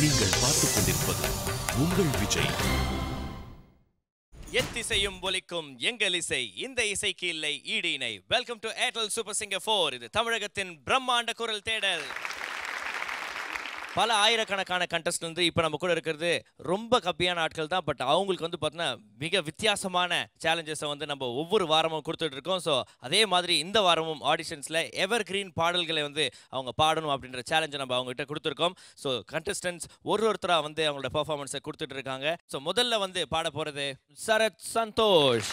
நீங்கள் பார்த்துக் கொண்டிருப்பது உங்கள் விஜய். என் திசையும் ஒலிக்கும் எங்கள் இசை, இந்த இசைக்கு இல்லை ஈடு இணை. Welcome to Airtel super singer 4. இது தமிழகத்தின் பிரம்மாண்ட குரல் தேடல். பல ஆயிரக்கணக்கான கண்டஸ்ட் வந்து இப்போ நம்ம கூட இருக்கிறது ரொம்ப கம்மியான ஆட்கள் தான். பட் அவங்களுக்கு வந்து பார்த்தீங்கன்னா மிக வித்தியாசமான சேலஞ்சஸை வந்து நம்ம ஒவ்வொரு வாரமும் கொடுத்துட்டு இருக்கோம். ஸோ அதே மாதிரி இந்த வாரமும் ஆடிஷன்ஸில் எவர் கிரீன் பாடல்களை வந்து அவங்க பாடணும் அப்படின்ற சேலஞ்சை நம்ம அவங்ககிட்ட கொடுத்துருக்கோம். ஸோ கண்டஸ்டன்ஸ் ஒருத்தராக வந்து அவங்களோட பெர்ஃபார்மன்ஸை கொடுத்துட்டு இருக்காங்க. ஸோ முதல்ல வந்து பாட போகிறது சரத் சந்தோஷ்.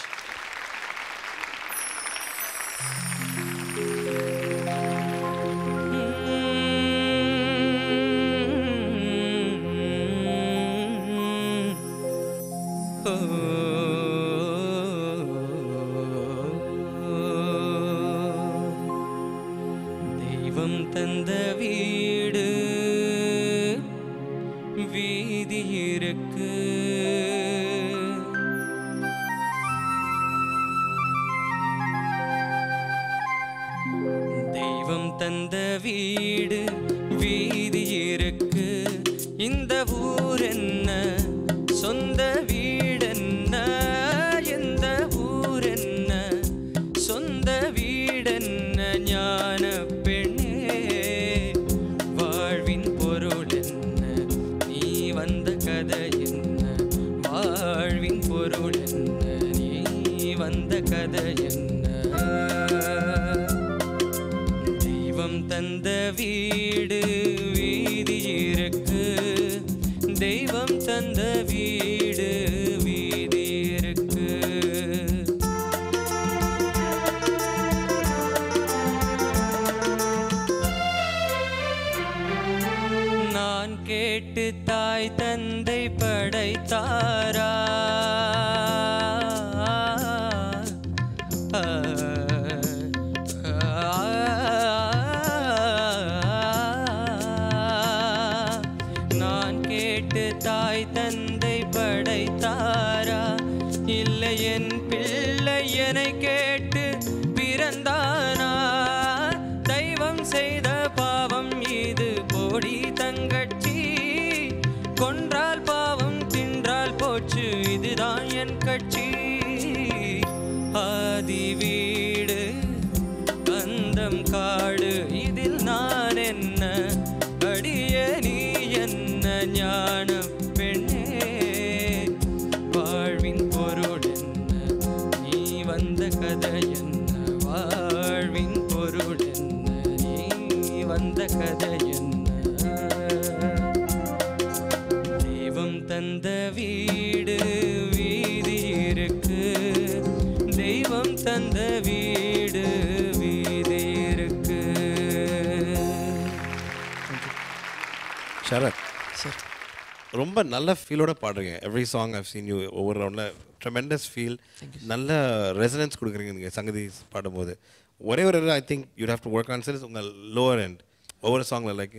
தெய்வம் தந்த வீடு வீதி இருக்கு, தெய்வம் தந்த வீடு வீதி இருக்கு. இந்த ஊர் என்ன, சொந்த வீடு என்ன, எந்த ஊர் என்ன, சொந்த வீடு என்ன, ஞான பெண்ணே வாழ்வின் பொருள் என்ன, நீ வந்த கதை என்ன, வாழ்வின் பொருள் என்ன, நீ வந்த கதை என்ன. தெய்வம் தந்த வீடு வீதி இருக்கு, தெய்வம் தந்த வீடு வீதி இருக்கு. நான் கேட்டு தாய் தந்தை படைத்தாரா, நான் கேட்டு தாய் தந்தை படைத்தாரா, இல்லை என் பிள்ளை என்னை கேட்டு பிறந்தானா. தெய்வம் செய்த பாவம் இது போடி தங்கச்சி, கொன்றால் பாவம் தின்றால் போச்சு இதுதான் என் கட்சி. ஆதி வீடு அந்தம் காடு, இதில் நான் என்ன, அடிய நீ என்ன, ஞான பெண்ணே வாழ்வின் பொருள் என்ன, நீ வந்த கதை என்ன, வாழ்வின் பொருள் என்ன, நீ வந்த கதை என்ன. தெய்வம் தந்த வீடு வீதி இருக்கு, தெய்வம் தந்த வீடு வீதி இருக்கு. ஷரத் சார், ரொம்ப நல்ல ஃபீலோட பாடுறீங்க. Every song I've seen you ஒவ்வொரு ரவுண்டில் ட்ரெமெண்டஸ் ஃபீல், நல்ல ரெசனன்ஸ் கொடுக்குறீங்க நீங்கள் சங்கதி பாடும்போது. ஒரே ஒரு I think you have to work on cells உங்கள் லோவர் எண்ட் ஒவ்வொரு சாங்கில் லைக்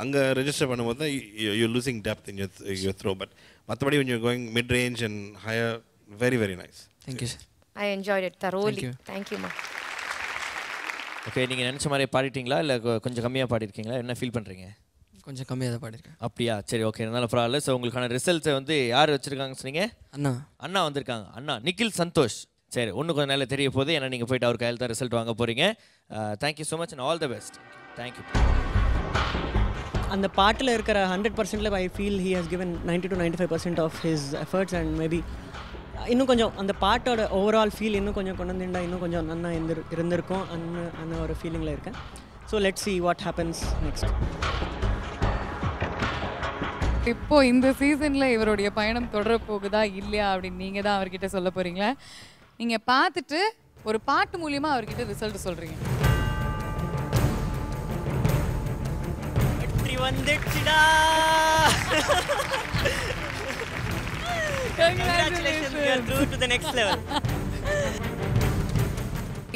அங்கே ரெஜிஸ்டர் பண்ணும்போது தான் you losing depth in your throat. But மற்றபடி when you're going mid range and higher, very very nice. Thank you sir. I enjoyed it thoroughly. Thank you ma. Okay, நீங்கள் நினச்ச மாதிரி பாடிட்டீங்களா இல்லை கொஞ்சம் கம்மியாக பாடிருக்கீங்களா? என்ன ஃபீல் பண்ணுறீங்க? கொஞ்சம் கம்மியாக தான் பாடிருக்கேன். அப்படியா, சரி ஓகே, இருந்தாலும் பரவாயில்ல. ஸோ உங்களுக்கான ரிசல்ட்ஸை வந்து யார் வச்சுருக்காங்க சொன்னீங்க? அண்ணா வந்திருக்காங்க. அண்ணா நிக்கில் சந்தோஷ். சரி, ஒன்று கொஞ்சம் நாளில் தெரிய போகுது. ஏன்னா நீங்கள் போய்ட்டு அவர் கையில் தான் ரிசல்ட் வாங்க போகிறீங்க. Thank you so much and all the best. Thank you. அந்த பாட்டில் இருக்கிற 100%ல I feel he has given 90 to 95% of his efforts. And maybe இன்னும் கொஞ்சம் அந்த பாட்டோட ஓவரால் ஃபீல் இன்னும் கொஞ்சம் கொண்டு வந்துட்டா இன்னும் கொஞ்சம் நன்னா இருந்திருக்கும் அந்த ஒரு ஃபீலிங்கில் இருக்கேன். So let's see what happens next. இப்போ இந்த சீசனில் இவருடைய பயணம் தொடர போகுதா இல்லையா அப்படின்னு நீங்கள் தான் அவர்கிட்ட சொல்ல போகிறீங்களா? நீங்கள் பார்த்துட்டு ஒரு பாட்டு மூலியமாக அவர்கிட்ட ரிசல்ட் சொல்கிறீங்க. வந்துடுச்சுடா. Congratulations, you are through to the next level.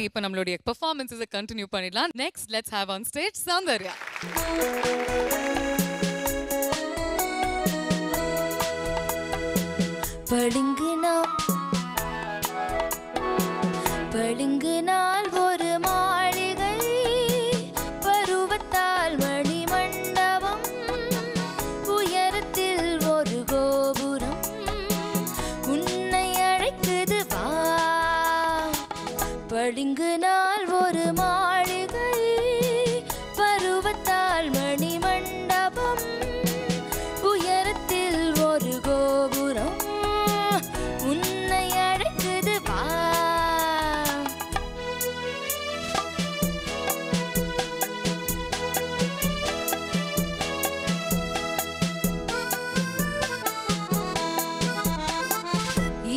இப்போ நம்மளுடைய பெர்ஃபார்மன்ஸை கண்டினியூ பண்ணிடலாம். Next let's have on stage Soundarya. பளிங்குனால் ஒரு மாளிகை, பருவத்தால் மணிமண்டபம், பளிங்கு நாள் ஒரு மாளிகை பருவத்தால் மணி மண்டபம் உயரத்தில் ஒரு கோபுரம் உன்னை அழைக்குது வா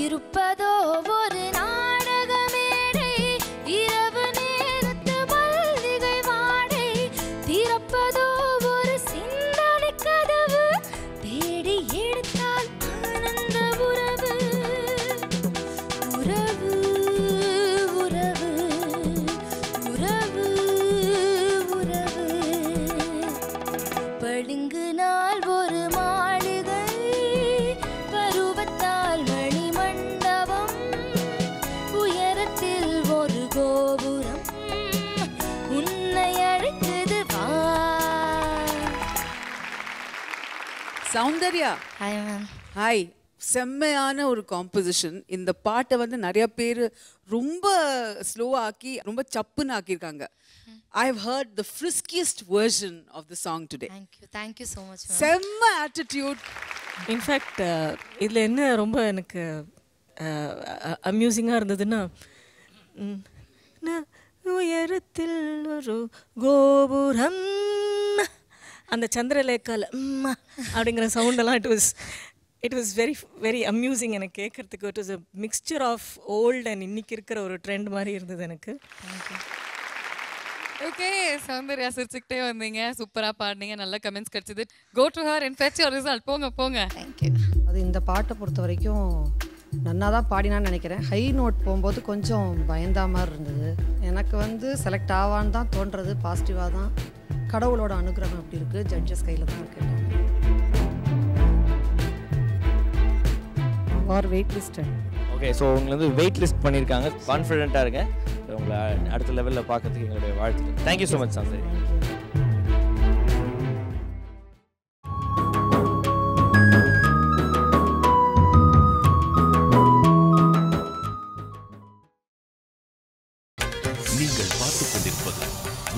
இருப்பதோ ஒரு நாடக மேடை இரவு நேரத்து மல்லிகை வாடை திறப்பதோ ஒரு சிந்தனை கதவு தேடி எடுத்தால் ஆனந்த உறவு உறவு உறவு உறவு உறவு பளிங்கு நாள் ஒரு மாளிகை பருவத்தால் மணி மண்டபம் உயரத்தில் ஒரு கோபுரம் உன்னை அழைக்குது வா சௌந்தர்யா ஹாய் மேம் ஹாய் செம்மையான ஒரு காம்போசிஷன் இந்த பாட்டை வந்து நிறைய பேர் ரொம்ப ஸ்லோவாக ஆக்கி ரொம்ப சப்புன்னு ஆக்கியிருக்காங்க I have heard the friskiest version of the song today thank you so much செம்ம ஆட்டிடியூட் இன்ஃபேக்ட் இதில் என்ன ரொம்ப எனக்கு அம்யூசிங்காக இருந்ததுன்னா உயரத்தில் ஒரு கோபுரம் அந்த சந்திரலேக்கால அப்படிங்கிற சவுண்டெல்லாம் it was very very amusing எனக்கு கேட்குறதுக்கு. It was a mixture of old and இன்னைக்கு இருக்கிற ஒரு ட்ரெண்ட் மாதிரி இருந்தது எனக்கு. ஓகே சௌந்தர்யா சிரிச்சுக்கிட்டே வந்தீங்க, சூப்பராக பாடினீங்க, நல்ல கமெண்ட்ஸ் கிடைச்சது. Go to her and fetch your result. போங்க போங்க. தேங்க்யூ. அது இந்த பாட்டை பொறுத்த வரைக்கும் நன்னா தான் பாடினான்னு நினைக்கிறேன். ஹை நோட் போகும்போது கொஞ்சம் பயந்தா மாதிரி இருந்தது. எனக்கு வந்து செலக்ட் ஆவான்னு தான் தோன்றது. பாசிட்டிவாக தான். கடவுளோட அனுகிரகம் அப்படி இருக்குது. ஜட்ஜஸ் கையில் தான் இருக்குது. Are wait listed. Okay, so உங்களை வந்து வெயிட் லிஸ்ட் பண்ணியிருக்காங்க. கான்ஃபிடென்ட்டாக இருங்க. உங்களை அடுத்த லெவலில் பார்க்கறதுக்கு எங்களுடைய வாழ்த்துக்கள். Thank you so much Soundarya. நீங்கள் பார்த்துக் கொண்டிருப்பது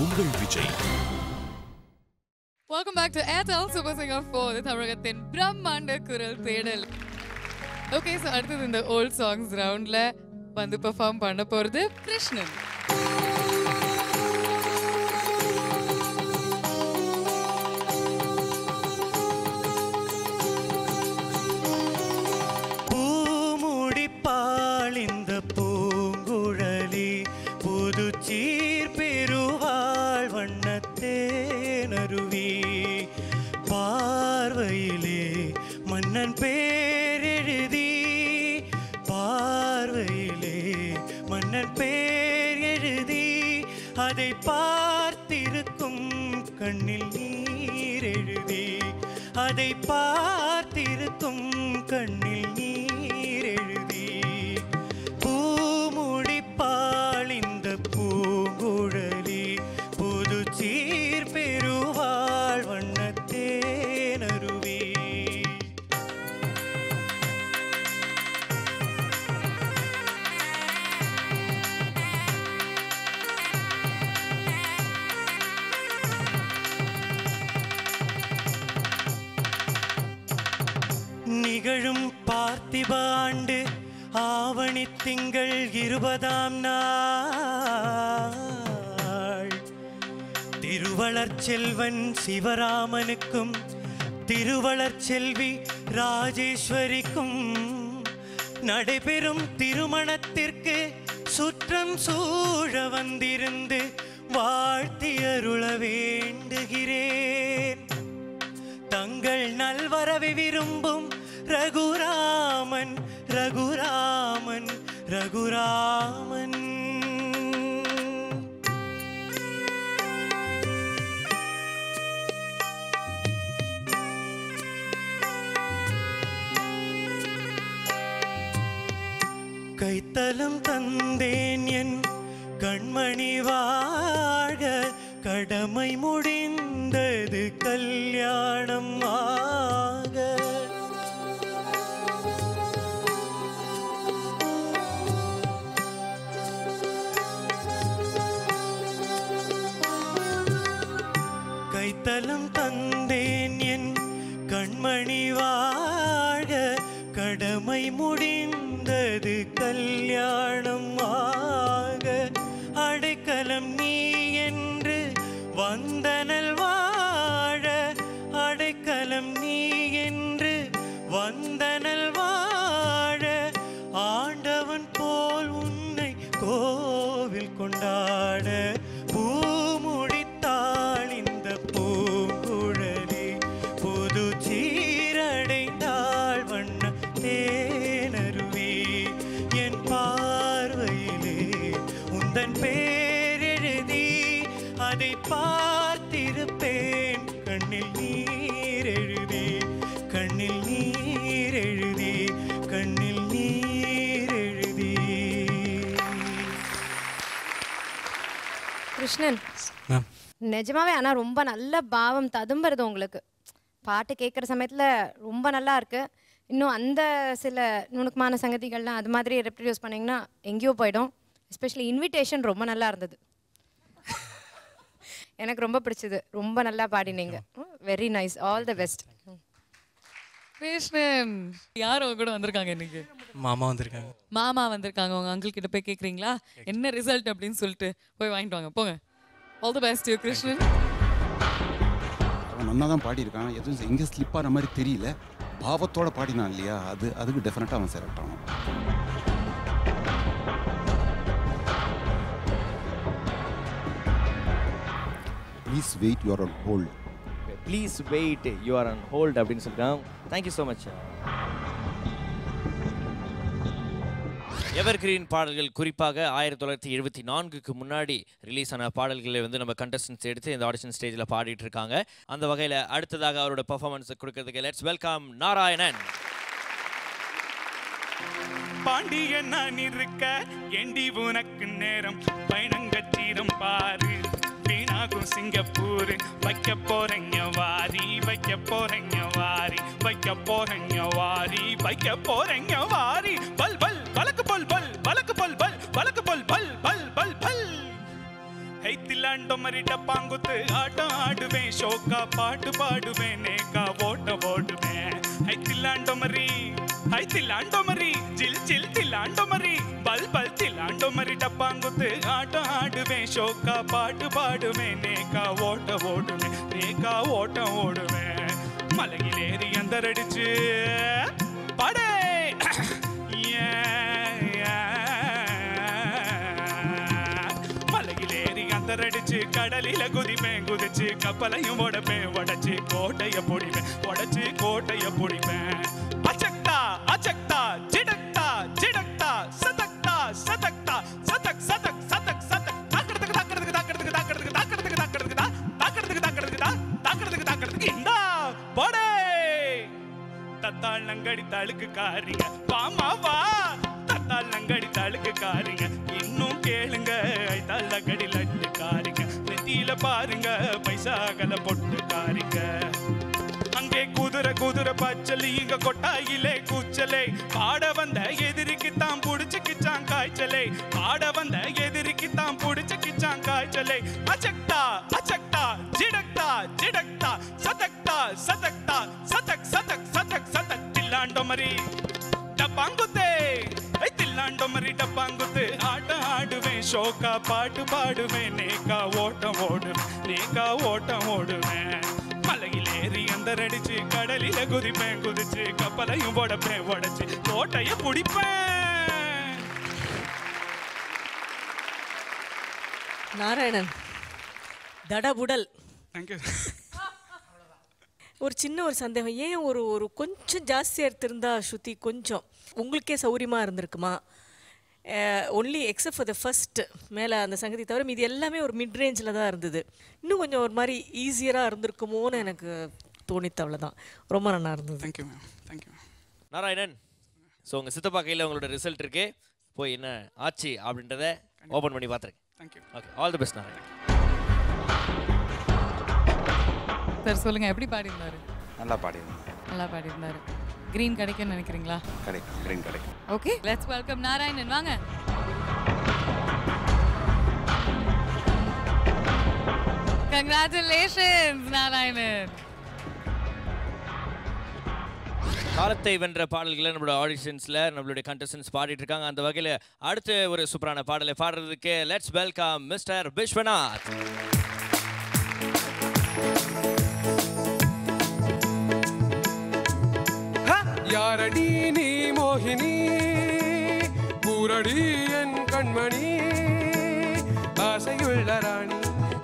உங்கள் Vijay. Welcome back to Airtel super singer 4 தமிழகத்தின் பிரம்மாண்ட குரல் தேடல். ஓகே, ஸோ அடுத்தது இந்த ஓல்ட் சாங்ஸ் ரவுண்டில் வந்து பெர்ஃபார்ம் பண்ண போகிறது கிருஷ்ணன். பூமுடிப்பாள் இந்த பூங்குழலி புது சீர் பெருவாள் வண்ணத்தேனருவி பார்வையிலே மன்னன் பேரெழுதி பார்வையிலே மன்னன் பேர் எழுதி அதை பார்த்திருக்கும் கண்ணில் நீர் எழுதி அதை பார்த்திருக்கும் கண்ணில் நீர் எழுதி பூமுடிப்பாள் இந்த பூங்குழலி புது சீர் பெருவாள் வண்ணத்தேனருவி. நிகழும் பார்த்திப ஆண்டு ஆவணி திங்கள் 20ஆம் நாள் திருவளர் செல்வன் சிவராமனுக்கும் திருவளர் செல்வி ராஜேஸ்வரிக்கும் நடைபெறும் திருமணத்திற்கு சுற்றம் சூழ வந்திருந்து வாழ்த்தி அருள வேண்டுகிறேன். தங்கள் நல்வரவை விரும்பும் ரகுராமன் ரகுராமன் ரகுராமன். கைத்தலம் தந்தேன் என் கண்மணி வாழ்க கடமை முடிந்தது கல்யாணம் ஆக. கைத்தலம் தந்தேன் என் கண்மணி வாழ கடமை முடிந்தது கல்யாணம் ஆக அடைக்கலம் நீ என்று வந்தனல் வாழ அடைக்கலம் நீ என்று வந்தனல் வாழ ஆண்டவன் போல் உன்னை கோவில் கொண்டாட பூமுடித்தாள் இந்த பூங்குழலி புது சீரடைந்தாள் வண்ண தேனருவி என் பார்வையிலே உந்தன் பேரெழுதி அதை பார்த்திருப்பேன் கண்ணில் நீர் எழுதி கண்ணில் நீர் எழுதி கண்ணில் நீர் எழுதி. கிருஷ்ணன் நிஜமாவே ஆனா ரொம்ப நல்ல பாவம் ததும்புறது உங்களுக்கு. பாட்டு கேட்குற சமயத்துல ரொம்ப நல்லா இருக்கு. இன்னும் அந்த சில நுணுக்கமான சங்கதிகள்லாம் அது மாதிரி ரெப்ரடியூஸ் பண்ணிங்கன்னா எங்கேயோ போயிடும். எஸ்பெஷலி இன்விடேஷன் ரொம்ப நல்லா இருந்தது. எனக்கு ரொம்ப பிடிச்சது. ரொம்ப நல்லா பாடினீங்க. Very nice. All the best. Krishnan யார் உங்க கூட வந்திருக்காங்க இன்னைக்கு? மாமா வந்திருக்காங்க. மாமா வந்திருக்காங்க. உங்க அங்கிள் கிட்ட போய் கேக்குறீங்களா என்ன ரிசல்ட் அப்படின்னு சொல்லிட்டு போய் வாங்கிட்டு வாங்க. போங்க. All the best you Krishnan. அவன் நல்லா தான் பாடியிருக்கான். எதுவும் எங்கே ஸ்லிப் ஆகிற மாதிரி தெரியல. பாவத்தோட பாடினான் இல்லையா, அதுக்கு டெஃபினட்டாக அவன் செலக்ட் ஆகும். Please wait you are on hold. Please wait you are on hold அப்படின்னு சொல்லிட்டாங்க. Thank you so much. எவர்கிரீன் பாடல்கள் குறிப்பாக 1974க்கு முன்னாடி ரிலீஸ் ஆன பாடல்களை வந்து நம்ம கண்டஸ்டன்ஸ் எடுத்து இந்த ஆடிஷன் ஸ்டேஜில் பாடிட்டு இருக்காங்க. அந்த வகையில் அடுத்ததாக அவரோட பர்ஃபார்மன்ஸை கொடுக்கறதுக்கு லெட்ஸ் வெல்கம் நாராயணன். பாண்டியன் நான் இருக்க ஏண்டி உனக்கு நேரம் பயணங்கச்சீரம் பாரு வீணாகும் சிங்கப்பூர் வைக்க போறங்க வாரி வைக்க போறங்க வாரி வைக்க போறங்க வாரி வைக்க போறங்க வாரி பல் பல் பலக்கு பல் பல் பலக்கு பல் பல் பலக்கு பல் பல் பல் பல் பல் ஹைத்திலாண்டோ மரிட பாங்குத்து ஆட்டம் ஆடுவேன் ஷோக்கா பாட்டு பாடுவேன் நேக்கா ஓட்ட ஓடுவேன் ஹைத்திலாண்டோ மரி ஜில் ஜில் திலாண்டோ மரி பல் பல் திலாண்டோ மரி டப்பாங்குத்து ஆட்டம் ஆடுவேன் ஷோக்கா பாட்டு பாடுவேன் நேக்கா ஓட்ட ஓடுவேன் நேக்கா ஓட்ட ஓடுவேன் மலையிலேறி அந்தரடிச்சு படே மலையிலேறி அந்தரடிச்சு கடலில குதிப்பேன் குதிச்சு கப்பலையும் உடப்பேன் உடச்சு கோட்டைய பொடிப்பேன் உடச்சு கோட்டைய பொடிப்பேன் அச்சக்தா அச்சக்தா ஜிடக்தா ஜிடக்தா சதக்தா சதக்தா சதக் சதக் சதக் சதக் தாக்கிறதுக்கு தாக்கிறதுக்கு தாக்கிறதுக்கு தாக்கிறதுக்கு தாக்கிறதுக்கு தாக்கிறதுக்கு தாக்கிறதுக்கு தாக்கிறதுக்கு தாக்கிறதுக்கு தாக்கிறதுக்கு இந்தா போடே தத்தாள் நங்கடி தழுக்கு காரிங்க வாமா வா தத்தாள் நங்கடி தழுக்கு காரிங்க இன்னும் கேளுங்க ஐத்தாள் நங்கடி லட்டு காரிங்க நெத்தியில பாருங்க பைசாகல பொட்டு காரிங்க அங்கே குதிரை குதிரை பச்சலி இங்க கொட்டாயிலே கூச்சலே பாட வந்த எதிரிக்கு தான் புடிச்சுக்கிச்சான் காய்ச்சலே பாட வந்த எதிரிக்கு தான் புடிச்சுக்கிச்சான் காய்ச்சலே அச்சக்தா அச்சக்தா ஜிடக்தா ஜிடக்தா சதக்தா சதக்தா சதக் சதக் சதக் சதக் தில்லாண்டோ மரி டப்பாங்குத்தே தில்லாண்டோ மரி டப்பாங்குத்து ஆட்டம் ஆடுவேன் ஷோக்கா பாட்டு பாடுவேன் நேக்கா ஓட்டம் ஓடுவேன் நேக்கா ஓட்டம் ஓடுவேன் மலையிலேறி அந்தரடிச்சு கடலில குதிப்பேன் குதிச்சு கப்பலையும் உடப்பேன் உடச்சு கோட்டைய பிடிப்பேன். நாராயணன் தடபுடல். தேங்க்யூ. ஒரு சின்ன ஒரு சந்தேகம், ஏன் ஒரு கொஞ்சம் ஜாஸ்தியாக எடுத்திருந்தா ஸ்ருதி கொஞ்சம் உங்களுக்கே சௌரியமாக இருந்திருக்குமா? Only except for the first மேலே அந்த சங்கதி தவிர மீது எல்லாமே ஒரு மிட் ரேஞ்சில் தான் இருந்தது. இன்னும் கொஞ்சம் ஒரு மாதிரி ஈஸியராக இருந்திருக்குமோன்னு எனக்கு தோணித்து. அவ்வளோதான். ரொம்ப நல்லா இருந்தது. Thank you ma'am. Thank you Narayanan. So உங்கள் சித்தப்பா கையில் உங்களோட ரிசல்ட் இருக்கு. போய் என்ன ஆச்சு அப்படின்றத ஓப்பன் பண்ணி பார்த்துருங்க. Thank you. Okay, all the best Narayanan. Sir சொல்லுங்க, எப்படி பாடியிருந்தாரு? நல்லா பாடியிருந்தாரு. நல்லா பாடியிருந்தாரு. கிரீன் கிடைக்கும்னு நினைக்கிறீங்களா? கிடைக்கும், கிரீன் கிடைக்கும். Okay, let's welcome Narayanan. வாங்க. கங்க்ராச்சுலேஷன்ஸ் நாராயணன். காலத்தை வென்ற பாடல்களை நம்மளோட ஆடிஷன்ஸ்ல நம்மளுடைய கண்டஸ்டன்ஸ் பாடிட்டு இருக்காங்க. அந்த வகையில் அடுத்து ஒரு சூப்பரான பாடலை பாடுறதுக்கு லெட்ஸ் வெல்கம் மிஸ்டர் விஸ்வநாத். யாரடி நீ மோகினி கூரடி என் கண்மணி ஆசையுள்ள ராணி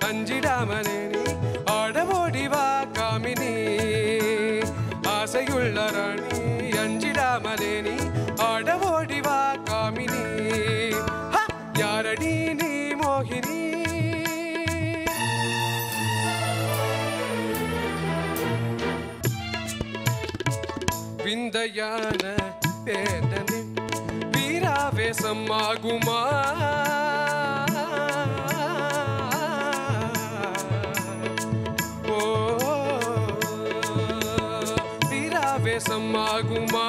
அஞ்சிடாமலே நீ ஆடவோடி வா காமினி ஆசையுள்ள ராணி அஞ்சிடாமலே நீ ஆடவோடி வா காமினி யாரடி நீ மோகினி விந்தையான வேதனை வீராவேசம் ஆகுமா ஓ வீராவேசம் ஆகுமா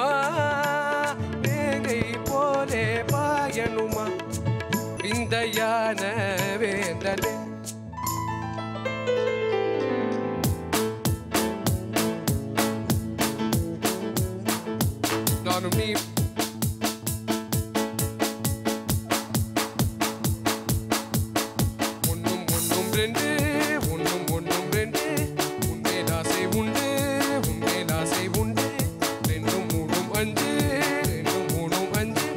வேகை போலே பாயணுமா விந்தையான வேதனை நானும் நீ ஒன்னும் ரெண்டு ஒன்னும் ரெண்டு உன்மேல் ஆசை உண்டு உன்மேல் ஆசை உண்டு ரெண்டும் மூணும் அஞ்சு ரெண்டும் மூணும் அஞ்சு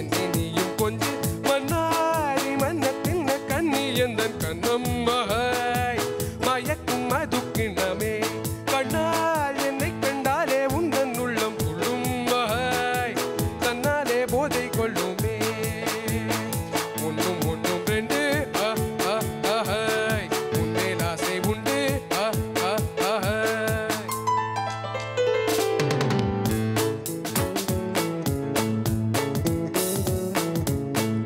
என்னை நீயும் கொஞ்சு மன்னாரி மன்னத்தின் கண்ணி எந்தன் கண்ணம் மயக்கும் மதுக்கிணமே கண்ணால் என்னை கண்டாலே உந்தன் உள்ளம் தன்னாலே போதை கொள்ளுமே ஒன்னும் ரெண்டு உன்மேல் ஆசை உண்டு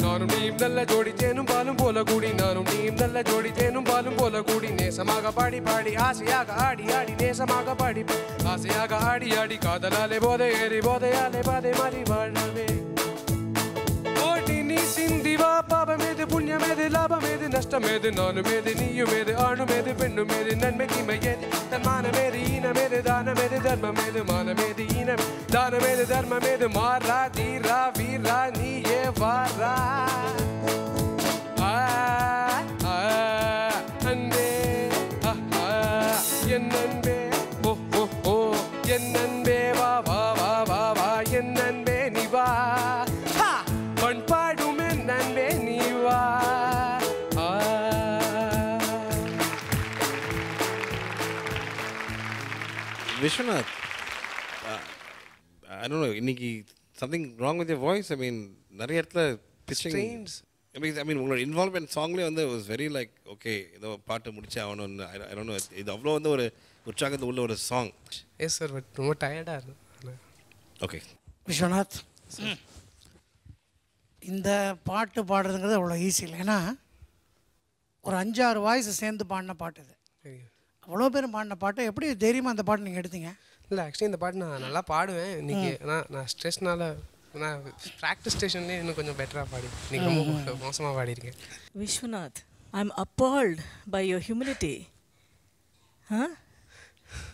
நானும் நீயும் நல்ல ஜோடி தேனும் பாலும் போல கூடி நானும் நீயும் நல்ல ஜோடி தேனும் பாலும் போல கூடி நேசமாக பாடி பாடி ஆசையாக ஆடி ஆடி நேசமாக பாடி ஆசையாக ஆடி ஆடி காதலாலே போதை ஏறி போதையாலே பாதை மாறி வாழவே ஓடி நீ சிந்திவா பாபமேது புண்ணியமேது லாபமேது நஷ்டமேது நானுமேது நீயுமேது ஆணுமேது பெண்ணுமேது நன்மை தீமையேது தன்மானமேது ஈனமேது தானமேது தர்மமேது மானமேது ஈனம் தானமேது தர்மமேது மாறா தீரா வீரா நீயே வாரா அன்பே என் அன்பே ஓ ஓ ஓ என் அன்பே வா வா வா வா வா என் அன்பே நீ வா பண்பாடும் என் அன்பே நீ வா Vishwanath, I don't know, இன்னைக்கு something wrong with your voice? I mean, நிறைய இடத்துல pitching. I mean, உங்களோட இன்வால்வ்மெண்ட் சாங்லேயே வந்து வாஸ் வெரி லைக் ஓகே ஏதோ பாட்டு முடிச்சே ஆகணும்னு ஐ டோன்ட் நோ இது அவ்வளோ வந்து ஒரு உற்சாகத்து உள்ள ஒரு சாங். எஸ் சார் பட் ரொம்ப டயர்டாக இருக்கு. ஓகே விஸ்வநாத், இந்த பாட்டு பாடுறதுங்கிறது அவ்வளோ ஈஸி இல்லை. ஏன்னா ஒரு 5-6 வாய்ஸ் சேர்ந்து பாடின பாட்டு இது. அவ்வளோ பேர் பாடின பாட்டு எப்படி தைரியமாக அந்த பாட்டு நீங்கள் எடுத்தீங்க? இல்லை ஆக்சுவலி இந்த பாட்டு நான் நல்லா பாடுவேன் இன்னைக்கு. ஆனால் நான் ஸ்ட்ரெஸ்னால நான் ப்ராக்டிஸ் ஸ்டேஷன்லேயே இன்னும் கொஞ்சம் பெட்டராக பாடி இன்னைக்கு ரொம்ப மோசமாக பாடியிருக்கேன். Vishwanath, I am appalled by your humility.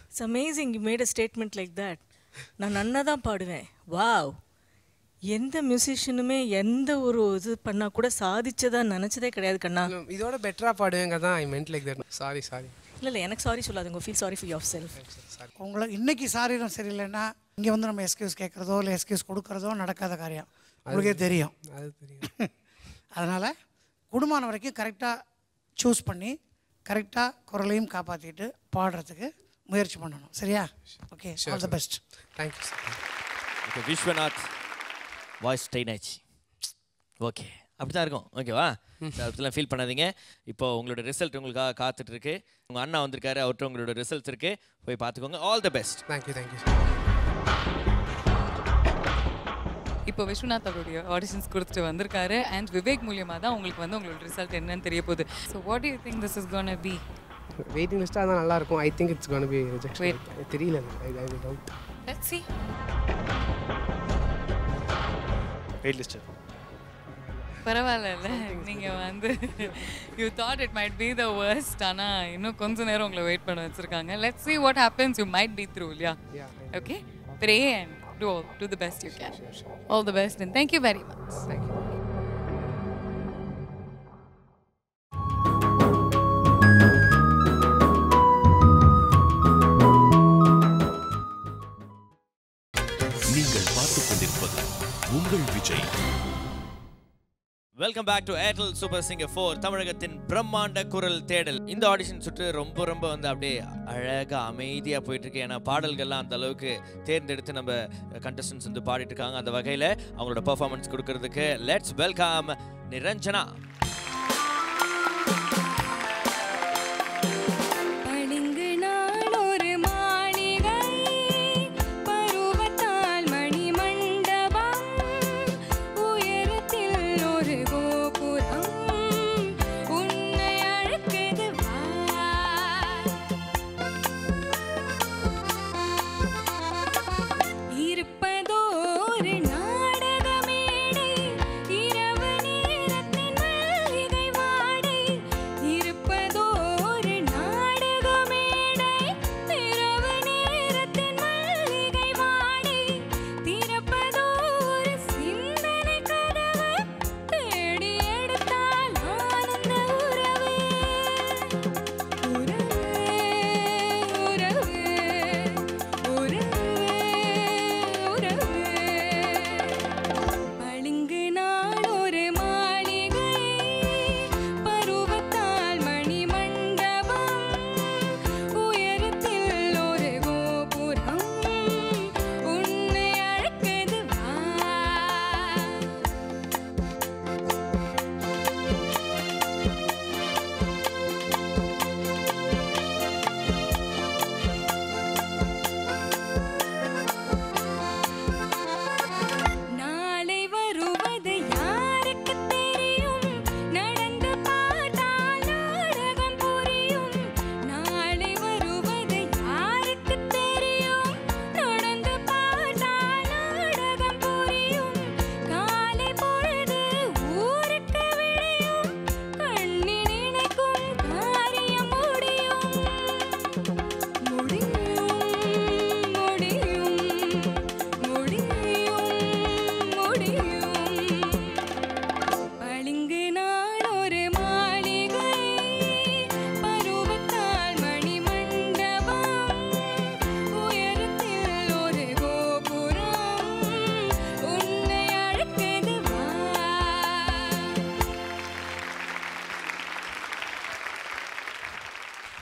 It's amazing you made a statement like that. நான் நன்னா தான் பாடுவேன். வாவ், எந்த மியூசிஷியனுமே எந்த ஒரு இது பண்ணால் கூட சாதிச்சதா நினச்சதே கிடையாது கண்ணா. இதோட பெட்டராக பாடுவேங்க தான் I meant like that. Sorry இல்லை எனக்கு சாரி சொல்லாதுங்க. Feel sorry for yourself. உங்களை இன்னைக்கு சாரீரம் சரியில்லைன்னா இங்கே வந்து நம்ம எக்ஸ்கியூஸ் கேட்குறதோ இல்லை எக்ஸ்கியூஸ் கொடுக்குறதோ நடக்காத காரியம். உங்களுக்கே தெரியும். அதனால் குடும்பமான வரைக்கும் கரெக்டாக சூஸ் பண்ணி கரெக்டாக குரலையும் காப்பாற்றிட்டு பாடுறதுக்கு முயற்சி பண்ணணும். சரியா? Okay, all the best. Thank you sir. Okay Viswanath, voice strain ஆச்சு. ஓகே அப்படி தான் இருக்கும். ஓகேவா? அப்படிலாம் ஃபீல் பண்ணாதீங்க. இப்போ உங்களோட ரிசல்ட் உங்களுக்காக காத்துட்டு இருக்கு. உங்கள் அண்ணா வந்திருக்காரு, அவர்கிட்ட உங்களோட ரிசல்ட்ஸ் இருக்கு, போய் பார்த்துக்கோங்க. All the best. தேங்க்யூ. இப்போ விஸ்வநாத் அவருடைய ஆடிஷன்ஸ் கொடுத்துட்டு வந்திருக்காரு அண்ட் விவேக் மூலியமாக தான் உங்களுக்கு வந்து உங்களோட ரிசல்ட் என்னன்னு தெரிய போகுது. So what do you think this is gonna be? Waiting லிஸ்ட்டாக தான் நல்லா இருக்கும். I think it's gonna be rejection. தெரியல. I doubt. Let's see. Wait list பரவாயில்ல நீங்க வந்து you thought it might be the worst ஆனா இன்னும் கொஞ்ச நேரம் உங்களை வெயிட் பண்ண வச்சிருக்காங்க. Let's see what happens. You might be through. Yeah. Okay. Pray and do the best you can. All the best and thank you very much. Thank you. நீங்கள் பார்த்துக் கொண்டிருப்பது உங்கள் Vijay. Welcome back to Airtel super singer 4 தமிழகத்தின் பிரம்மாண்ட குரல் தேடல். இந்த audition சுற்று ரொம்ப வந்து அப்படியே அழகாக அமைதியாக போயிட்டு இருக்கு. ஏன்னா பாடல்கள்லாம் அந்த அளவுக்கு தேர்ந்தெடுத்து நம்ம கண்டஸ்டன்ஸ் வந்து பாடிட்டு இருக்காங்க. அந்த வகையில் அவங்களோட பெர்ஃபார்மன்ஸ் கொடுக்கறதுக்கு லெட்ஸ் வெல்கம் நிரஞ்சனா.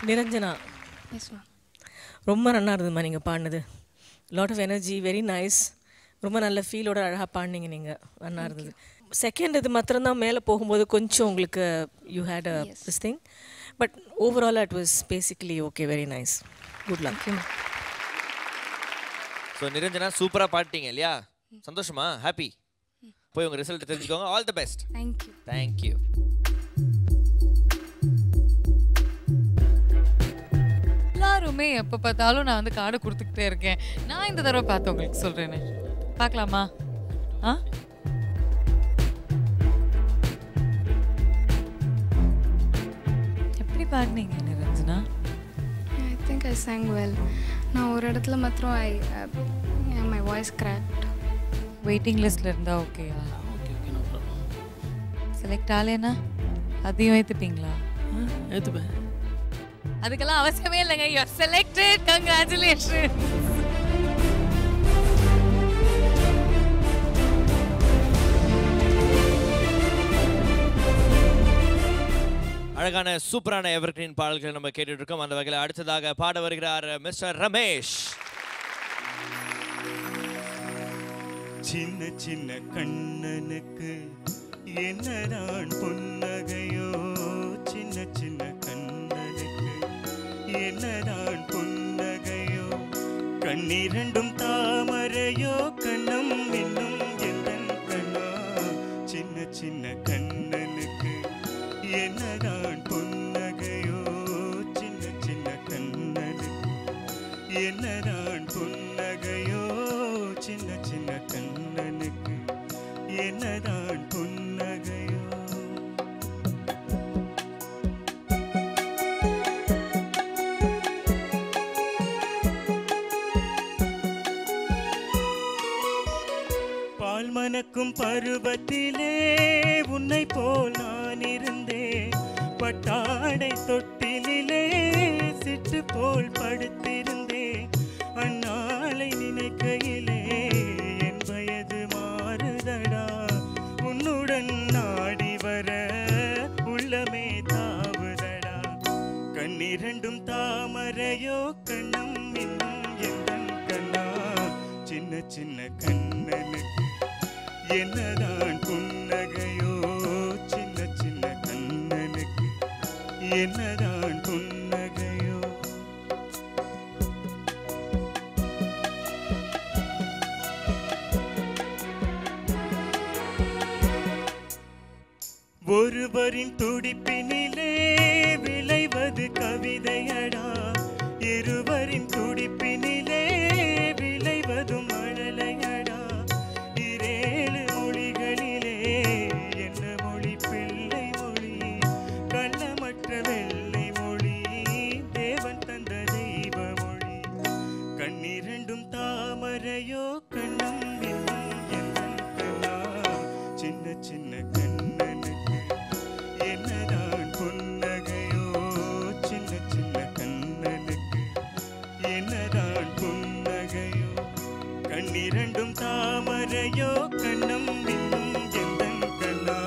நிரஞ்சனா, ரொம்ப நல்லா இருந்ததுமா நீங்கள் பாடினது. Lot of energy, very nice. ரொம்ப நல்ல ஃபீலோட அழகாக பாடினீங்க நீங்கள். நல்லா இருந்தது. செகண்ட் இது மாத்திரம்தான் மேலே போகும்போது கொஞ்சம் உங்களுக்கு you had a this thing, but overall it was basically okay, very nice. Good luck. So Niranjana சூப்பராக பாடிட்டீங்க இல்லையா? சந்தோஷமா? ஹாப்பி? போய் உங்கள் ரிசல்ட் தெரிஞ்சுக்கோங்க. All the best. Thank you. Thank you. எல்லாருமே எப்போ பார்த்தாலும் நான் வந்து கார்டு கொடுத்துக்கிட்டே இருக்கேன். நான் இந்த தடவை பார்த்து உங்களுக்கு சொல்கிறேன்னு பார்க்கலாமா? எப்படி பாடினீங்க Niranjana? I think I sang well. நான் ஒரு இடத்துல மாத்திரம் my voice cracked. வெயிட்டிங் லிஸ்ட்டில் இருந்தால் ஓகேயா? செலக்ட் ஆலேனா அதையும் ஏற்றுப்பீங்களா? ஏற்றுப்பேன். அதுக்கெல்லாம் அவசியமே இல்லைங்க. You are selected. கங்க்ராச்சுலேஷன். அழகான சூப்பரான எவர்கிரீன் பாடல்களை நம்ம கேட்டுட்டு இருக்கோம். அந்த வகையில் அடுத்ததாக பாட வருகிறார் மிஸ்டர் ரமேஷ். சின்ன சின்ன கண்ணனுக்கு என்னதான் புன்னகையோ, சின்ன சின்ன கண்ணனுக்கு என்னதான் புன்னகையோ, கண்ணிரண்டும் தாமரையோ, கண்ணம் இன்னும் எந்தன் கண்ணா, சின்ன சின்ன கண்ணனுக்கு என்னதான் புன்னகையோ, சின்ன சின்ன கண்ணனுக்கு என்னதான் புன்னகையோ, சின்ன சின்ன கண்ணனுக்கு என்னதான் புன்னகையோ. மணக்கும் பருவத்திலே உன்னை போல் நான் இருந்தேன். பட்டாடை தொட்டிலே சிட்டு போல் படுத்திருந்தேன். அந்நாளை நினைக்கையிலே என் வயது மாறுதடா. உன்னுடன் நாடி வர உள்ளமே தாவுதடா. கண்ணிரண்டும் தாமரையோ கண்ணம் இன்னும் எந்தன் கண்ணா. சின்ன சின்ன கண்ணனுக்கு என்னதான் புன்னகையோ. சின்ன சின்ன கண்ணனுக்கு என்னதான் புன்னகையோ. ஒருவரின் துடிப்பினிலே விளைவது கவிதையடா. இருவரின் துடிப்பினிலே விளைவதும் மழலையடா. இரேழு மொழிகளிலே என்ன மொழி பிள்ளை மொழி. கள்ளமற்ற வெள்ளை மொழி தேவன் தந்த தெய்வ மொழி. கண்ணிரண்டும் தாமரையோ கண்ணம் இன்னும் எந்தன் கண்ணா. சின்ன சின்ன கண்ணனுக்கு என்னதான் புன்னகையோ. சின்ன சின்ன கண்ணனுக்கு என்னதான் புன்னகையோ. கண்ணிரண்டும் தாமரையோ கண்ணம் இன்னும் எந்தன் கண்ணா.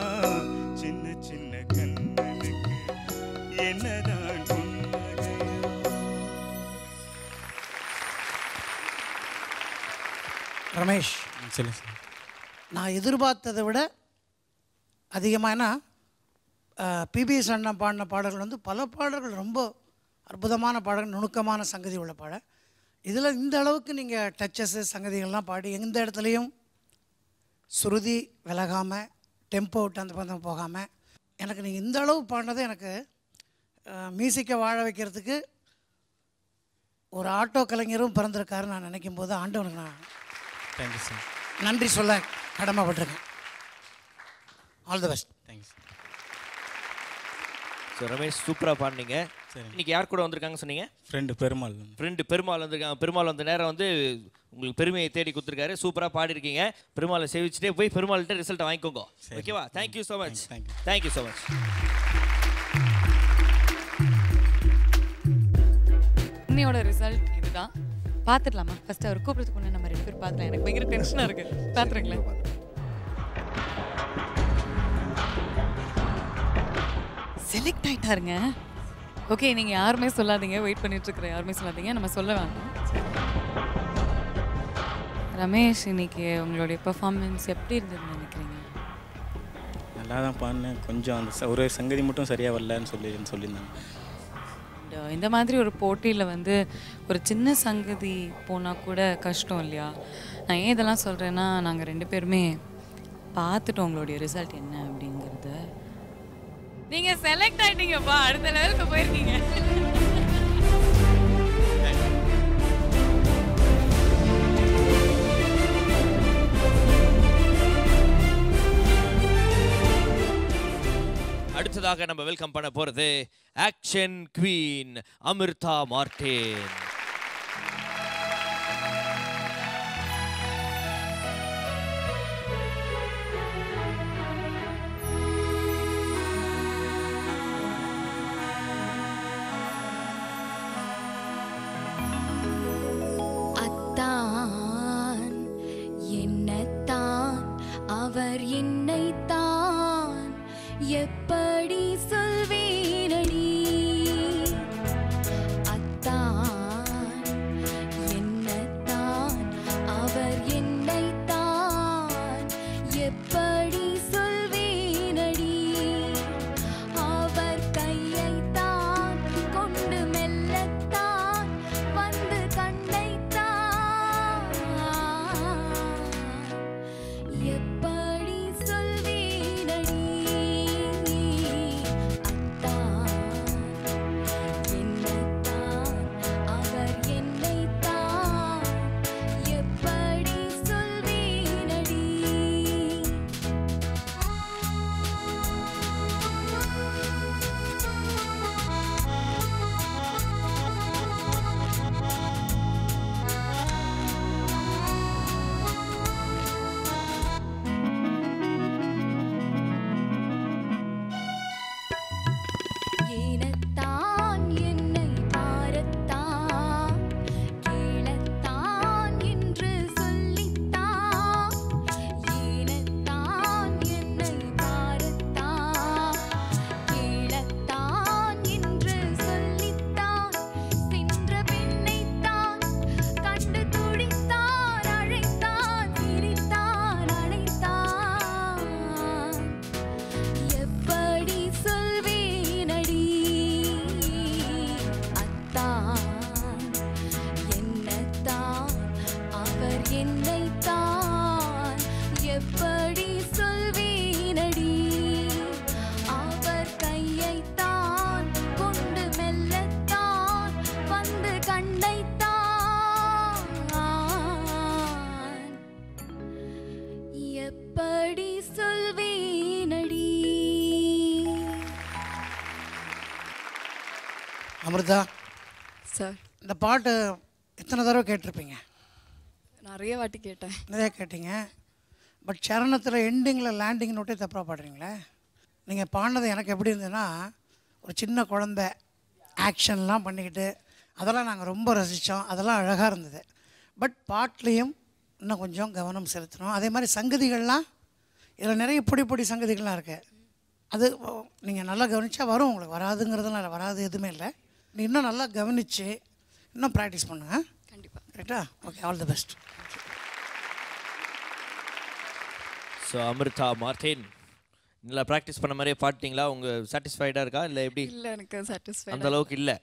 சின்ன சின்ன கண்ணனுக்கு என்னதான் புன்னகையோ. ரமேஷ், சொல்லுங்க சார். நான் எதிர்பார்த்ததை விட அதிகமான பிபிஎஸ் அண்ணன் பாடின பாடல்கள் வந்து பல பாடல்கள் ரொம்ப அற்புதமான பாடல்கள், நுணுக்கமான சங்கதி உள்ள பாடல். இதில் இந்த அளவுக்கு நீங்கள் டச்சஸு சங்கதிகள்லாம் பாடி எந்த இடத்துலையும் சுருதி விலகாமல் டெம்போ விட்டு அந்த பந்தம் போகாமல் எனக்கு நீங்கள் இந்த அளவு பாடினது எனக்கு மியூசிக்கை வாழ வைக்கிறதுக்கு ஒரு ஆட்டோ கலைஞரும் பிறந்திருக்காருன்னு நான் நினைக்கும் போது ஆண்டவனுக்கு நான் தேங்க்யூ சார். நன்றி சொல்ல கடமைப்பட்டிருக்கேன். All the best. Thanks. So Ramesh சூப்பராக பாடினீங்க. சரி. இன்னைக்கு யார் கூட வந்திருக்காங்க சொன்னீங்க? ஃப்ரெண்டு பெருமாள். ஃப்ரெண்டு பெருமாள் வந்திருக்காங்க. பெருமாள் வந்த நேரம் வந்து உங்களுக்கு பெருமையை தேடி கொடுத்துருக்காரு. சூப்பராக பாடிருக்கீங்க. பெருமாளை சேவிச்சுட்டே போய் பெருமாள்கிட்ட ரிசல்ட்டை வாங்கிக்கோங்க. ஓகேவா? Thank you so much. Thank you so much. இன்னையோட ரிசல்ட் இதுதான். பார்த்துடலாமா? ஃபர்ஸ்ட் அவர் கூப்பிடுறதுக்கு முன்னே நம்ம 2 பேர் பார்த்துலாம். எனக்கு பயங்கர டென்ஷனாக இருக்கு. பார்த்துருங்களேன். செலக்ட் ஆயிட்டாருங்க. ஓகே, நீங்கள் யாருமே சொல்லாதீங்க. வெயிட் பண்ணிட்டு இருக்கிற யாருமே சொல்லாதீங்க. நம்ம சொல்ல வேண்டாம். ரமேஷ், இன்னைக்கு உங்களுடைய பெர்ஃபார்மன்ஸ் எப்படி இருந்ததுன்னு நினைக்கிறீங்க? நல்லா தான் பாடினேன். கொஞ்சம் அந்த ஒரு சங்கதி மட்டும் சரியாக வரலன்னு சொல்லியிருந்தாங்க. இந்த மாதிரி ஒரு போட்டியில் வந்து ஒரு சின்ன சங்கதி போனால் கூட கஷ்டம் இல்லையா? நான் ஏன் இதெல்லாம் சொல்கிறேன்னா, நாங்கள் 2 பேருமே பார்த்துட்டோம் உங்களுடைய ரிசல்ட் என்ன அப்படிங்கிறத. நீங்கள் செலக்ட் ஆகிட்டீங்கப்பா, அடுத்த லெவலுக்கு போயிருக்கீங்க. அடுத்ததாக நம்ம வெல்கம் பண்ண போறது ஆக்ஷன் குவீன் அமிர்தா மார்டின். அத்தான் என்னத்தான் அவர் என்னைத்தான் எப்படி சொல்வேனடி. அத்தான் கண்ணைத்தான் எப்படி சொல்வேனடி. அமிர்தா சார், இந்த பாட்டு எத்தனை தடவை கேட்டிருப்பீங்க? நிறைய வாட்டி கேட்டேன். நிறைய கேட்டீங்க. பட் சரணத்தில் எண்டிங்கில் லேண்டிங் நோட்டே தப்பாக பாடுறீங்களே. நீங்கள் பாடினது எனக்கு எப்படி இருந்ததுன்னா, ஒரு சின்ன குழந்தை ஆக்ஷன்லாம் பண்ணிக்கிட்டு அதெல்லாம் நாங்கள் ரொம்ப ரசித்தோம். அதெல்லாம் அழகாக இருந்தது. பட் பாட்லேயும் இன்னும் கொஞ்சம் கவனம் செலுத்தணும். அதே மாதிரி சங்கதிகள்லாம் இதில் நிறைய பொடி சங்கதிகள்லாம் இருக்குது. அது நீங்கள் நல்லா கவனித்தா வரும். உங்களுக்கு வராதுங்கிறதுலாம் இல்லை, வராது எதுவுமே இல்லை. நீ இன்னும் நல்லா கவனித்து இன்னும் ப்ராக்டிஸ் பண்ணுங்கள். கண்டிப்பாக. கரெக்டா? Okay, all the best. So Amrita Martin, நல்லா ப்ராக்டிஸ் பண்ண மாதிரியே பாட்டிங்களா? உங்கள் சாட்டிஸ்ஃபைடாக இருக்கா இல்லை எப்படி? இல்லை, எனக்கு சாட்டிஸ்ஃபைட் அந்த அளவுக்கு இல்லை.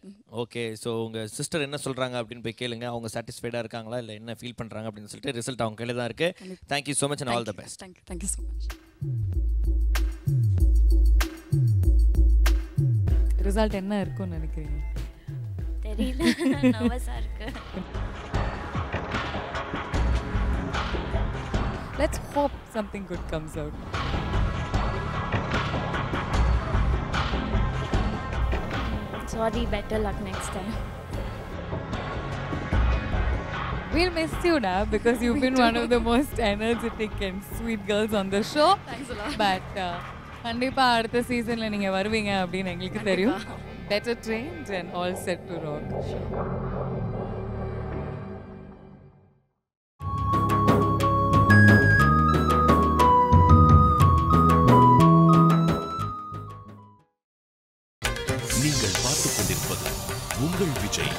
ஓகே, ஸோ உங்கள் சிஸ்டர் என்ன சொல்கிறாங்க அப்படின்னு போய் கேளுங்க. அவங்க சாட்டிஸ்ஃபைடாக இருக்காங்களா இல்லை என்ன ஃபீல் பண்ணுறாங்க அப்படின்னு சொல்லிட்டு ரிசல்ட் அவங்க கையில் தான் இருக்குது. Thank you so much and all the best. Thank you so much. Result என்ன இருக்கும்னு நினைக்கிறீங்க? தெரியல, நர்வஸாக இருக்கு. Let's hope something good comes out. Sorry, better luck next time. We'll miss you now because you've been one of the most energetic and sweet girls on the show. Thanks a lot. But கண்டிப்பா அடுத்த சீசன்ல நீங்க வருவீங்க அப்படின்னு எங்களுக்கு தெரியும். Better trained and all set to rock. நீங்கள் பார்த்துக் கொண்டிருப்பது உங்கள் Vijay.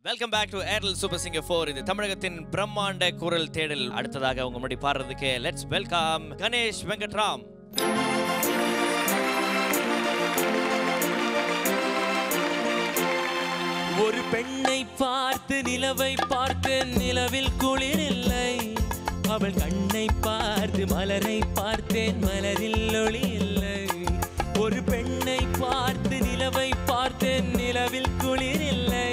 Welcome back to Airtel super singer 4. இது தமிழகத்தின் பிரம்மாண்ட குரல் தேடல். அடுத்ததாக உங்க முன்னாடி பாடுறதுக்கு லெட்ஸ் வெல்கம் கணேஷ் வெங்கட்ராம். ஒரு பெண்ணை பார்த்து நிலவை பார்த்தேன், நிலவில் குளிர் இல்லை. அவள் கண்ணை பார்த்து மலரை பார்த்தேன், மலரில் ஒளி இல்லை. ஒரு பெண்ணை பார்த்து நிலவை பார்த்தேன், நிலவில் குளிர் இல்லை.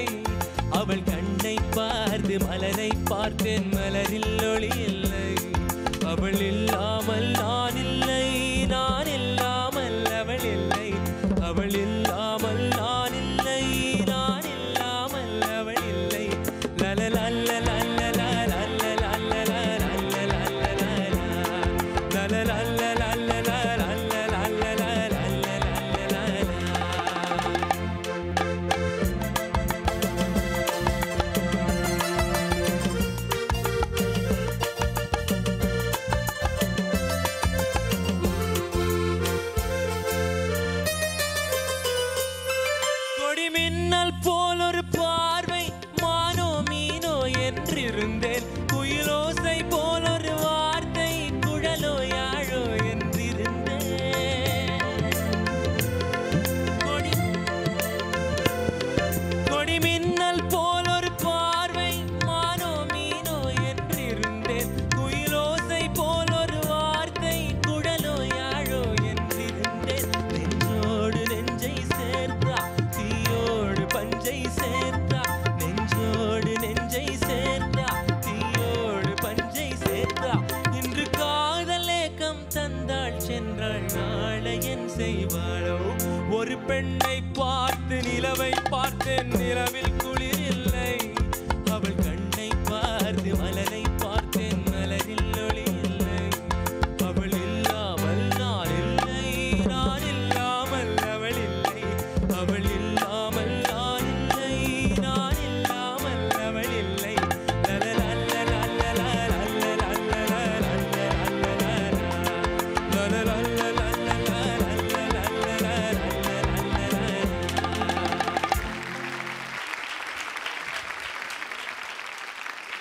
அவள் கண்ணை பார்த்து மலரை பார்த்தேன், மலரில் ஒளி இல்லை. அவள் இல்லாமல் நான் இல்லை, நான் இல்லாமல் அவள் இல்லை. அவள் இல்லாமல் நான் இல்லை, நான் இல்லாமல் அவள் இல்லை. கொடிமின்னல் போல் ஒரு பார்வை, மானோ மீனோ என்றிருந்தேன். குயிலோசை போல் ஒரு வார்த்தை, குழலோ யாழோ என்றிருந்தேன். கொடிமின்னல் போல் ஒரு பார்வை, மானோ மீனோ என்றிருந்தேன். குயிலோசை போல் ஒரு வார்த்தை, குழலோ யாழோ என்றிருந்தேன். நெஞ்சோடு நெஞ்சை சேர்த்தா, தீயோடு பஞ்சை சேர்த்தா. நெஞ்சோடு நெஞ்சை சேர்த்தா, தீயோடு பஞ்சை சேர்த்தா. இன்று காதல் ஏக்கம் தந்தாள், சென்றாள், நாளை என் செய்வாளோ. ஒரு பெண்ணை பார்த்து நிலவை பார்த்தேன், நிலவில் குளிர் இல்லை. அவள் கண்ணை பார்த்து மலரை பார்த்தேன், மலரில் ஒளி இல்லை. அவள் இல்லாமல் நான் இல்லை, நான் இல்லாமல் அவள் இல்லை. அவள் இல்லாமல் நான் இல்லை, நான் இல்லாமல் அவள் இல்லை.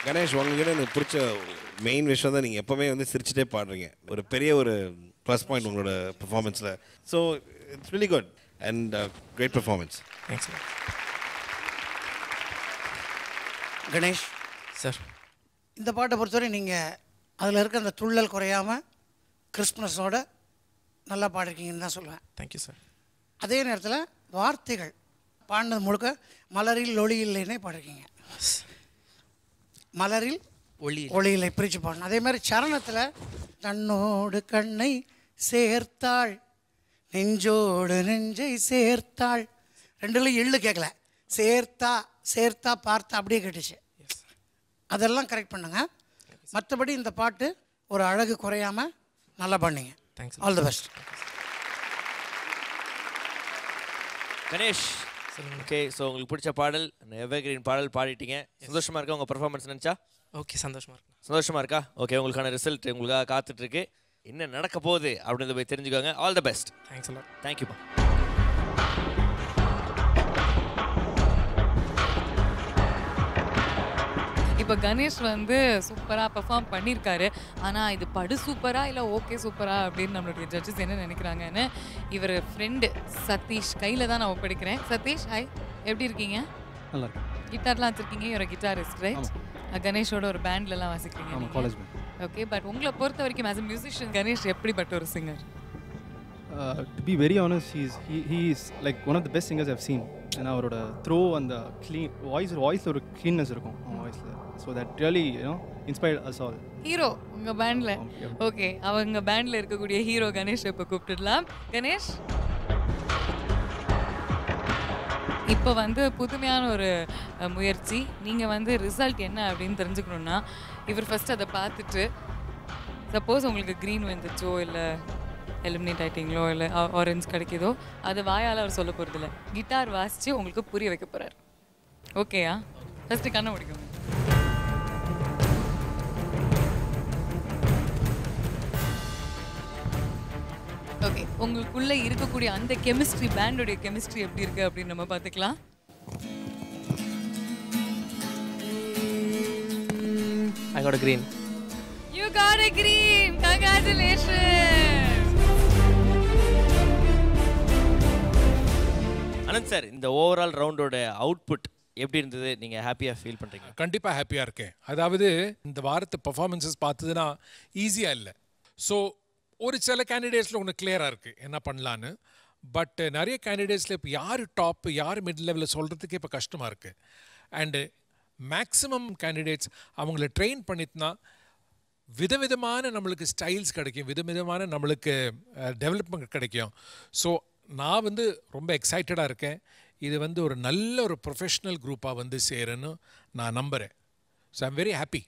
கணேஷ், உங்ககிட்ட எனக்கு பிடிச்ச மெயின் விஷயம் தான் நீங்கள் எப்போவுமே வந்து சிரிச்சிட்டே பாடுறீங்க. ஒரு பெரிய ஒரு ப்ளஸ் பாயிண்ட் உங்களோட பெர்ஃபார்மன்ஸில். So it's really good and great performance. Thanks Ganesh sir. இந்த பாட்டை பொறுத்தவரை நீங்கள் அதில் இருக்க அந்த துள்ளல் குறையாமல் கிறிஸ்மஸோட நல்லா பாடிருக்கீங்கன்னு தான் சொல்லுவேன். Thank you sir. அதே நேரத்தில் வார்த்தைகள் பாடினது முழுக்க மலரில் ஒளி இல்லைன்னே பாடிருக்கீங்க. மலரில் ஒளி இல்லை பிரித்து பாடணும். அதே மாதிரி சரணத்தில் கண்ணோடு கண்ணை சேர்த்தாள் நெஞ்சோடு நெஞ்சை சேர்த்தாள், ரெண்டுலையும் எள்ளு கேட்கல, சேர்த்தா பார்த்தா அப்படியே கேட்டுச்சு. அதெல்லாம் கரெக்ட் பண்ணுங்க. மற்றபடி இந்த பாட்டு ஒரு அழகு குறையாமல் நல்லா பண்ணீங்க. All the best. Ganesh, okay, so உங்களுக்கு பிடிச்ச பாடல் எவர்கிரீன் பாடல் பாடிட்டீங்க. சந்தோஷமா இருக்கா உங்கள் பெர்ஃபார்மன்ஸ் நினச்சா? ஓகே, சந்தோஷமா இருக்கா? ஓகே, உங்களுக்கான ரிசல்ட் உங்களுக்காக காத்துட்ருக்கு. என்ன நடக்க போகுது அப்படின்னு போய் தெரிஞ்சுக்கோங்க. All the best. தேங்க்யூப்பா. இப்போ கணேஷ் வந்து சூப்பராக பெர்ஃபார்ம் பண்ணியிருக்காரு. ஆனால் இது படு சூப்பரா இல்லை ஓகே சூப்பரா அப்படின்னு நம்மளுடைய ஜட்ஜஸ் என்ன நினைக்கிறாங்கன்னு இவர் ஃப்ரெண்டு சதீஷ் கையில் தான் நான் ஒப்படைக்கிறேன். சதீஷ், ஹாய், எப்படி இருக்கீங்க? நல்லா இருக்கு. கிட்டார்லாம் வச்சுருக்கீங்க, ஒரு கிட்டாரிஸ்ட் ரைட்? கணேஷோட ஒரு பேண்ட்லலாம் வாசிக்கிறீங்க. College band. ஓகே, பட் உங்களை பொறுத்த வரைக்கும் ஆஸ் அ மியூசிஷியன் கணேஷ் எப்படிப்பட்ட ஒரு singer? To be very honest, he is like one of the best singers I've seen. ஏன்னா அவரோட த்ரோ அந்த க்ளீன் வாய்ஸில் ஒரு க்ளீன்னஸ் இருக்கும் அவன் வாய்ஸில். So that really inspired as all. Hero உங்கள் பேண்டில். ஓகே, அவங்க பேண்டில் இருக்கக்கூடிய ஹீரோ கணேஷ் இப்போ கூப்பிட்டுடலாம். கணேஷ், இப்போ வந்து புதுமையான ஒரு முயற்சி. நீங்கள் வந்து ரிசல்ட் என்ன அப்படின்னு தெரிஞ்சுக்கணுன்னா இவர் ஃபஸ்ட் அதை பார்த்துட்டு சப்போஸ் உங்களுக்கு க்ரீன் வந்துச்சோ இல்லை எலிமினேட் ஆகிட்டீங்களோ இல்லை ஆரஞ்ச் கிடைக்குதோ அது வாயால் அவர் சொல்ல போகிறதில்ல, கிட்டார் வாசித்து உங்களுக்கு புரிய வைக்க போகிறார். ஓகேயா? ஃபஸ்ட்டு கண்ணை முடிக்கணும். ஓகே, உங்களுக்குள்ளே இருக்கக்கூடிய அந்த கெமிஸ்ட்ரி, பேண்டோடைய கெமிஸ்ட்ரி எப்படி இருக்குது அப்படின்னு நம்ம பார்த்துக்கலாம். I got a green. You got a green. Congratulations. Anand sir, இந்த ஓவரால் ரவுண்டோட அவுட்புட் எப்படி இருந்தது? நீங்கள் ஹாப்பியாக ஃபீல் பண்ணுறீங்க? கண்டிப்பாக ஹாப்பியாக இருக்கேன். அதாவது இந்த வாரத்து பர்ஃபார்மன்ஸஸ் பார்த்ததுன்னா ஈஸியாக இல்லை. ஸோ ஒரு சில கேண்டிடேட்ஸில் ஒன்று கிளியராக இருக்குது என்ன பண்ணலான்னு. பட் நிறைய கேண்டிடேட்ஸில் இப்போ யார் டாப்பு யார் மிட் லெவலில் சொல்கிறதுக்கே இப்போ கஷ்டமாக இருக்குது. அண்டு மேக்ஸிமம் கேண்டிடேட்ஸ் அவங்கள ட்ரெயின் பண்ணிட்டுனா விதவிதமான நம்மளுக்கு ஸ்டைல்ஸ் கிடைக்கும், விதவிதமான நம்மளுக்கு டெவலப்மெண்ட் கிடைக்கும். ஸோ நான் வந்து ரொம்ப எக்ஸைட்டடாக இருக்கேன். இது வந்து ஒரு நல்ல ஒரு ப்ரொஃபஷ்னல் குரூப்பாக வந்து சேருன்னு நான் நம்புகிறேன். So I'm very happy.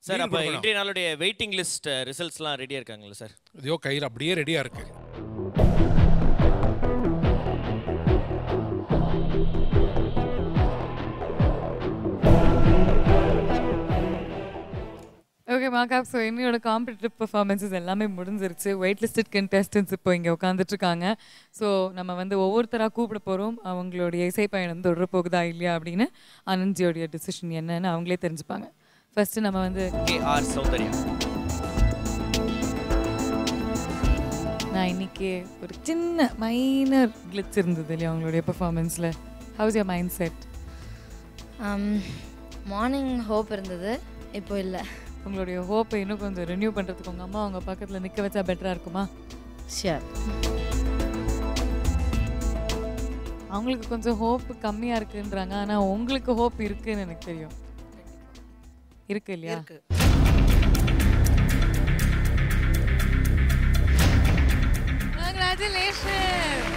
Sir, அப்போ இன்றைய நாளுடைய வெயிட்டிங் லிஸ்ட் ரிசல்ட்ஸ்லாம் ரெடியாக இருக்காங்களா சார்? இதோ கையில் அப்படியே ரெடியாக இருக்கு. ஓகே மாகாப், ஸோ என்னோட காம்படிட்டிவ் பர்ஃபார்மன்ஸஸ் எல்லாமே முடிஞ்சிருச்சு. வெயிட் லிஸ்டட் கண்டெஸ்டன்ஸ் இப்போ இங்கே உட்காந்துட்ருக்காங்க. ஸோ நம்ம வந்து ஒவ்வொருத்தராக கூப்பிட போகிறோம். அவங்களுடைய இசை பயணம் தொடர போகுதா இல்லையா அப்படின்னு ஆனந்த்ஜியோடைய டிசிஷன் என்னன்னு அவங்களே தெரிஞ்சுப்பாங்க. ஃபஸ்ட்டு நம்ம வந்து KR சௌந்தர்யா. நான் இன்னைக்கு ஒரு சின்ன மைனர் கிளிச் இருந்தது இல்லையா அவங்களுடைய பர்ஃபார்மன்ஸில். How's your mindset? Morning hope இருந்தது, இப்போ இல்லை. உங்களுடைய ஹோப்பை இன்னும் கொஞ்சம் ரினியூ பண்ணுறதுக்கு உங்கள் அம்மா அவங்க பக்கத்தில் நிற்க வச்சா பெட்டராக இருக்குமா? ஷியர். அவங்களுக்கு கொஞ்சம் ஹோப் கம்மியாக இருக்குன்றாங்க, ஆனால் உங்களுக்கு ஹோப் இருக்குன்னு எனக்கு தெரியும். இருக்கு இல்லையா? Congratulations.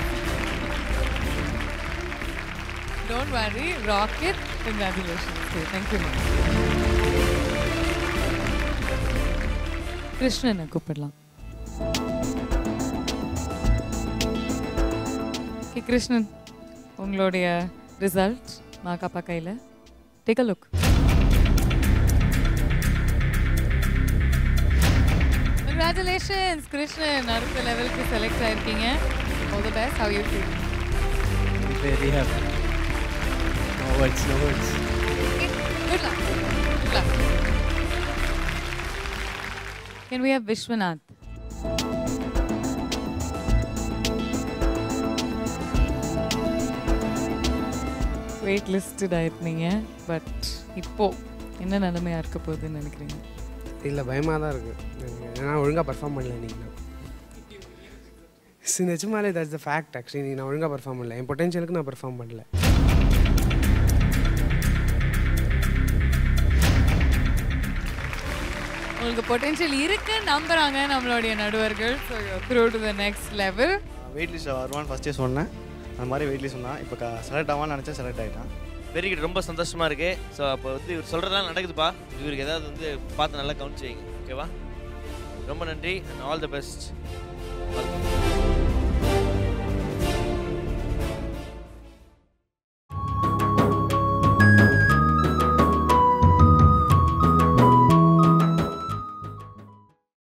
Don't worry, rock it. Congratulations. Okay, thank you. கிருஷ்ணனை கூப்பிடலாம். கிருஷ்ணன், உங்களுடைய ரிசல்ட் மாகாப்பா கையில். Take a look. Congratulations, Krishnan, அடுத்த லெவலுக்கு select ஆயிருக்கீங்க. All the best. How you feel? Very happy. No words, no words. Okay, good luck. Good luck. Can we have Vishwanath? Wait listed ஆயிருந்தீங்க, but இப்போ என்ன நிலைமையாக இருக்க போகுதுன்னு நினைக்கிறீங்க? இல்லை, பயமாக தான் இருக்குது. ஏன்னா ஒழுங்காக பர்ஃபார்ம் பண்ணல நீங்கள். நிஜமாலே தட்ஸ் த ஃபேக்ட். ஆக்சுவலி நான் ஒழுங்காக பர்ஃபார்ம் பண்ணல, என் பொட்டன்ஷியலுக்கு நான் பர்ஃபார்ம் பண்ணல. உங்களுக்கு பொட்டன்ஷியல் இருக்கு நம்புறாங்க நம்மளுடைய நடுவர்கள். So through to the next level. Wait list வருவான்னு ஃபஸ்ட்டே சொன்னேன், அந்த மாதிரி வெயிட் லிஸ்ட் சொன்னான். இப்போ செலக்ட் ஆவான்னு நினச்சா செலக்ட் ஆகிட்டான். வெரி குட், ரொம்ப சந்தோஷமா இருக்கு. ஸோ அப்போ வந்து இவர் சொல்றதெல்லாம் நடக்குதுப்பா. இவருக்கு ஏதாவது வந்து பார்த்து நல்லா கவுண்ட் செய்யுங்க, ஓகேவா? ரொம்ப நன்றி அண்ட் ஆல் தி பெஸ்ட்.